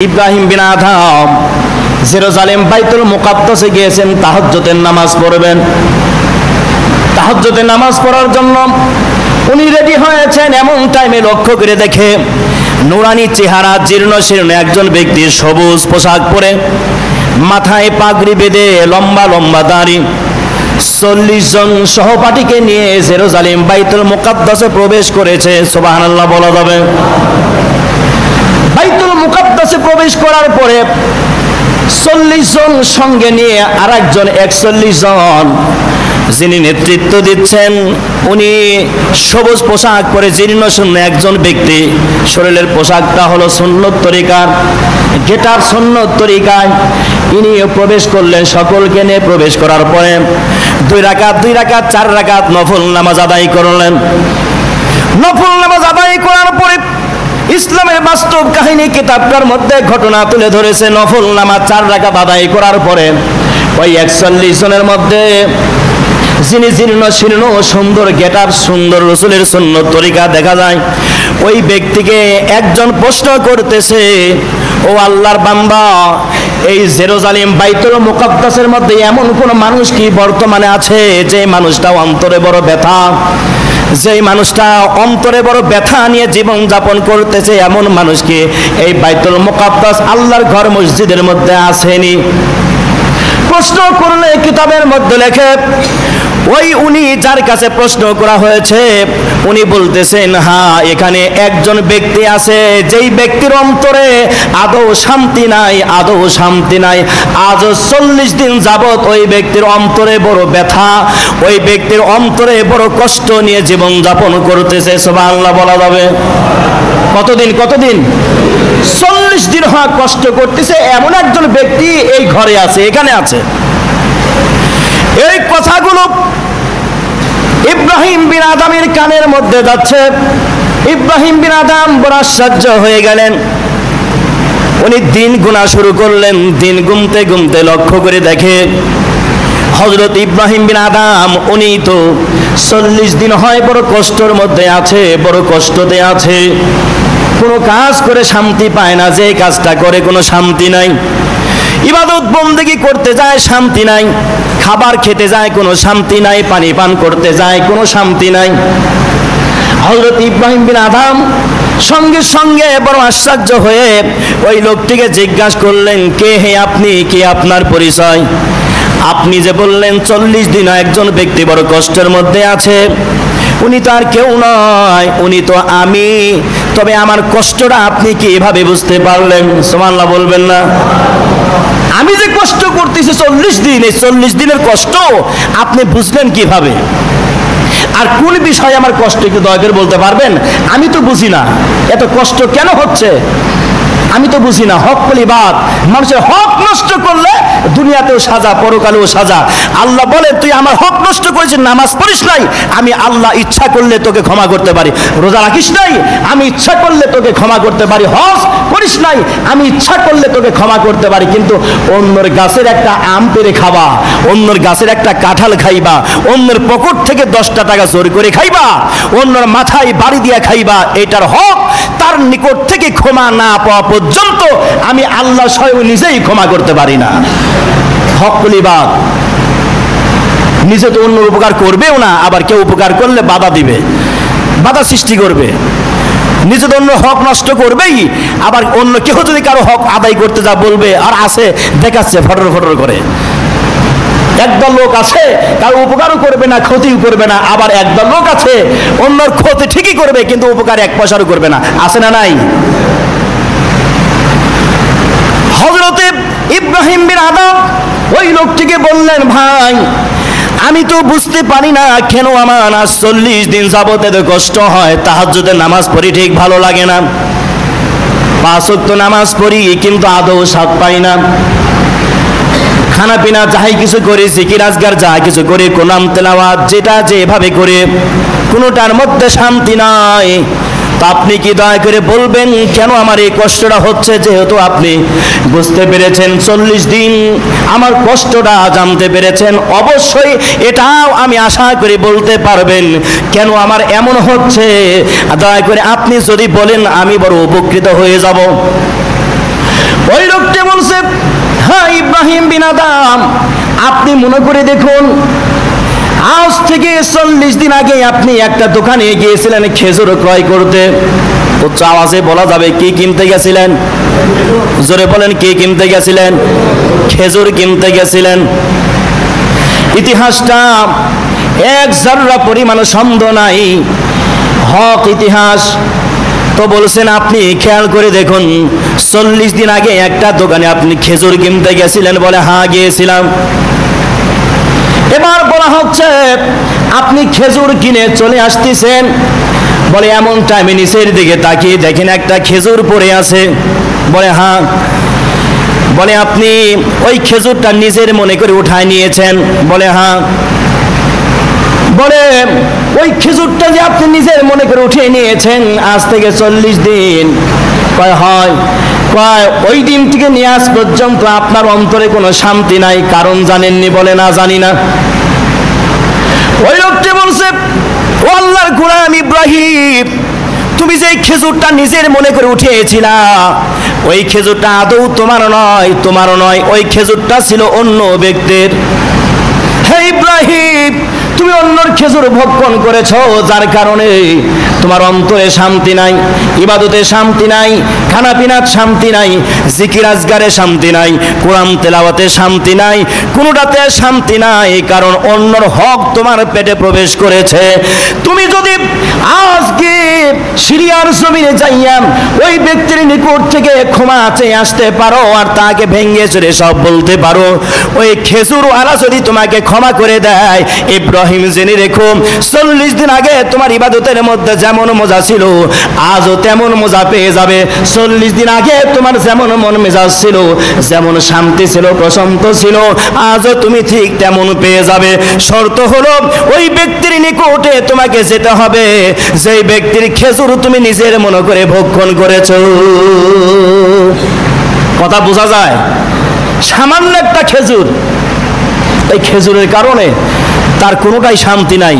ইব্রাহিম বিন আদম Jerusalem বাইতুল মুকাদ্দাসে গিয়েছেন তাহাজ্জুদের নামাজ পড়বেন। তাহাজ্জুদের নামাজ পড়ার জন্য উনি রেডি হয়েছেন। এমন টাইমে লক্ষ্য করে দেখে নুরানি চেহারা, জীর্ণ শীর্ণ একজন ব্যক্তি সবুজ পোশাক পরে, মাথায় পাগড়ি বেঁধে, লম্বা লম্বা দাড়ি, 40 জন সহপাঠীকে নিয়ে জেরুজালেম বাইতুল মুকাদ্দাসে প্রবেশ করেছে। সুবহানাল্লাহ বলা যাবে। বাইতুল মুকাদ্দাসে প্রবেশ করার পরে 40 জন সঙ্গে নিয়ে আরেকজন 41 জন যিনি নেতৃত্ব দিচ্ছেন, উনি সবুজ পোশাক পরে জীর্ণ শীর্ণ একজন ব্যক্তি। শরীরের পোশাকটা হলো সুন্নত তরিকার, গেটার সুন্নত তরিকায়। ইনি প্রবেশ করলেন, সকলকে নিয়ে প্রবেশ করার পরে 2 রাকাত 4 রাকাত নফল নামাজ আদায় করলেন। নফল নামাজ আদায় করার পরে ইসলামের বাস্তব কাহিনী কিতাবটার মধ্যে ঘটনা তুলে ধরেছে। নফল নামাজ 4 রাকাত আদায় করার পরে ওই 41 জনের মধ্যে যিনি জীর্ণ শীর্ণ, সুন্দর গেটার, সুন্দর রাসূলের সুন্নত তরিকা দেখা যায়, ওই ব্যক্তিকে একজন প্রশ্ন করতেছে, ও আল্লাহর বান্দা, এই জেরুজালেম বাইতুল মুকাদ্দাসের মধ্যে এমন কোন মানুষ কি বর্তমানে আছে যে মানুষটা অন্তরে বড় ব্যথা, যেই মানুষটা অন্তরে বড় ব্যথা নিয়ে জীবন যাপন করতেছে, এমন মানুষ কি এই বাইতুল মুকাদ্দাস আল্লাহর ঘর মসজিদের মধ্যে আসেনি? প্রশ্ন করলে কিতাবের মধ্যে লেখে উনি যার কাছে প্রশ্ন করা হয়েছে উনি বলতেছেন, হ্যাঁ, এখানে একজন ব্যক্তি আছে যেই ব্যক্তির অন্তরে আদৌ শান্তি নাই, আদৌ শান্তি নাই। আজ 40 দিন যাবত ওই ব্যক্তির অন্তরে বড় ব্যথা, ওই ব্যক্তির অন্তরে বড় কষ্ট নিয়ে জীবন যাপন করতেছে। সুবহানাল্লাহ বলা যাবে। কতদিন 40 দিন হয় কষ্ট করতেছে, এমন একজন ব্যক্তি এই ঘরে আছে, এখানে আছে। এই কথাগুলো ইব্রাহিম বিন আদমের কানের মধ্যে যাচ্ছে। ইব্রাহিম বিন আদম বড় আশ্চর্য হয়ে গেলেন। উনি দিন গুনা শুরু করলেন। দিন গুনতে গুনতে লক্ষ্য করে দেখে হযরত ইব্রাহিম বিন আদম উনি তো 40 দিন হয় বড় কষ্টের মধ্যে আছে, বড় কষ্টতে আছে। কোনো কাজ করে শান্তি পায় না, যে কাজটা করে কোনো শান্তি নাই। ইবাদত বন্দেগি করতে যায়, শান্তি নাই। খাবার খেতে যায়, কোনো শান্তি নাই। পানি পান করতে যায়, কোনো শান্তি নাই। হযরত ইব্রাহিম বিন আদম সঙ্গে সঙ্গে বড় আশ্চর্য হয়ে ওই লোকটিকে জিজ্ঞাসা করলেন, কে হে আপনি, কি আপনার পরিচয়? আপনি যে বললেন 40 দিন একজন ব্যক্তি বড় কষ্টের মধ্যে আছে, উনি তো আর কেউ নয়, উনি তো আমি। তবে আমার কষ্টটা আপনি কি এভাবে বুঝতে পারলেন? সুবহানাল্লাহ বলবেন না? আমি যে কষ্ট করতেছি 40 দিন, এই 40 দিনের কষ্ট আপনি বুঝলেন কিভাবে? আর কোন বিষয়ে আমার কষ্ট একটু দয়া করে বলতে পারবেন? আমি তো বুঝি না এত কষ্ট কেন হচ্ছে, আমি তো বুঝি না। হক পরিবাদ, মানুষের হক নষ্ট করলে দুনিয়াতেও সাজা, পরকালেও সাজা। আল্লাহ বলে, তুই আমার হক নষ্ট করেছিস, নামাজ পড়িস নাই, আমি আল্লাহ ইচ্ছা করলে তোকে ক্ষমা করতে পারি। রোজা রাখিস নাই, আমি ইচ্ছা করলে তোকে ক্ষমা করতে পারি। হজ করিস নাই, আমি ইচ্ছা করলে তোকে ক্ষমা করতে পারি। কিন্তু অন্যের গাছের একটা আম পেড়ে খাবা, অন্যের গাছের একটা কাঁঠাল খাইবা, অন্যের পকেট থেকে 10টা টাকা জোর করে খাইবা, অন্যের মাথায় বাড়ি দিয়ে খাইবা, এটার হক তার নিকট থেকে ক্ষমা না পাওয়া পর্যন্ত আমি আল্লাহ স্বয়ং নিজেই ক্ষমা করতে পারি না। হক লিবাদ, নিজে তো অন্য উপকার করবেও না, আবার কেউ উপকার করলে বাধা দিবে, বাধা সৃষ্টি করবে। নিজে তো অন্য হক নষ্ট করবেই, আবার অন্য কেউ যদি কারো হক আদায় করতে যা বলবে, আর আছে দেখাচ্ছে ফটর ফটর করে। একদল লোক আছে কারো উপকারও করবে না, ক্ষতিও করবে না। আবার একদল লোক আছে অন্যর ক্ষতি ঠিকই করবে, কিন্তু উপকার 1 পয়সারও করবে না। আছে না নাই? হযরত ইব্রাহিম বিন আদম ওই লোকটিকে বললেন, ভাই, আমি তো বুঝতে পারি না কেন আমার আজ 40 দিন যাবত এত কষ্ট হয়। তাহাজ্জুদের নামাজ পড়ি, ঠিক ভালো লাগে না। 5 ওয়াক্ত নামাজ পড়ি, কিন্তু আদৌ স্বাদ পাই না। খানা পিনা যাই কিছু করে, জিকির আজগার যা কিছু করে, কোরআন তেলাওয়াত যেটা যেভাবে করে, কোনোটার মধ্যে শান্তি নাই। তো আপনি কি দয়া করে বলবেন কেন আমার এই কষ্টটা হচ্ছে? যেহেতু আপনি বুঝতে পেরেছেন 40 দিন আমার কষ্টটা জানতে পেরেছেন, অবশ্যই এটাও আমি আশা করি বলতে পারবেন কেন আমার এমন হচ্ছে। দয়া করে আপনি যদি বলেন আমি বড় উপকৃত হয়ে যাব। বলছে, হ্যাঁ ইব্রাহিম বিন আদম, আপনি মনে করে দেখুন, আজ থেকে 40 দিন আগে আপনি একটা দোকানে গিয়েছিলেন খেজুর ক্রয় করতে। উচ্চ আওয়াজে বলা যাবে কি কিনতে গেছিলেন? জোরে বলেন, কি কিনতে গেছিলেন? খেজুর কিনতে গেছিলেন। ইতিহাসটা এক জাররা পরিমাণ সন্দেহ নাই, হক ইতিহাস। তো বলছেন আপনি খেয়াল করে দেখুন, 40 দিন আগে একটা দোকানে আপনি খেজুর কিনতে গেছিলেন? বলে হ্যাঁ গিয়েছিলাম। এবার বলা হচ্ছে আপনি খেজুর কিনে চলে আসতেছেন, বলে এমন টাইমে নিচের দিকে তাকিয়ে দেখেন একটা খেজুর পড়ে আছে। বলে হ্যাঁ। বলে আপনি ওই খেজুরটা নিজের মনে করে উঠায় নিয়েছেন? বলে হ্যাঁ। বলে ওই খেজুরটা যে আপনি নিজের মনে করে উঠিয়ে নিয়েছেন আজ থেকে 40 দিন? কয় হয়। কয় ওই দিন থেকে নিয়ে আজ পর্যন্ত আপনার অন্তরে কোনো শান্তি নাই, কারণ জানেননি? বলে না, জানি না। ওই লোকটি বলছে, ও আল্লাহর গোলাম ইব্রাহিম, তুমি যে খেজুরটা নিজের মনে করে উঠিয়েছিলা ওই খেজুরটা আদৌ তোমার নয়, তোমারও নয়, ওই খেজুরটা ছিল অন্য ব্যক্তির। হে ইব্রাহিম, তুমি অন্যর খেজুর ভক্ষণ করেছো, যার কারণে তোমার অন্তরে শান্তি নাই, ইবাদতে শান্তি নাই, খানা পিনার শান্তি নাই, জিকির আজগারে শান্তি নাই, কোরআন তেলাওয়াতে শান্তি নাই, কোনোটাতে শান্তি নাই, কারণ অন্যর হক তোমার পেটে প্রবেশ করেছে। তুমি যদি আজকে সিরিয়ার জমিনে যাইয়া ওই ব্যক্তির নিকট থেকে ক্ষমা চেয়ে আসতে পারো আর তাকে ভেঙে চড়ে সব বলতে পারো, ওই খেজুরওয়ালা যদি তোমাকে ক্ষমা করে দেয়, ইব্রাহিম জেনে রেখো 40 দিন আগে তোমার ইবাদতের মধ্যে যেমন মজা ছিল আজও তেমন মজা পেয়ে যাবে। 40 দিন আগে তোমার যেমন মন মেজাজ ছিল, যেমন শান্তি ছিল, প্রশান্ত ছিল, আজও তুমি ঠিক তেমন পেয়ে যাবে। শর্ত হলো ওই ব্যক্তির নিকটে তোমাকে যেতে হবে যেই ব্যক্তির খেজুর তুমি নিজের মনে করে ভক্ষণ করেছো। কথা বোঝা যায়? সামান্য একটা খেজুর, এই খেজুরের কারণে তার কোনোটাই শান্তি নাই,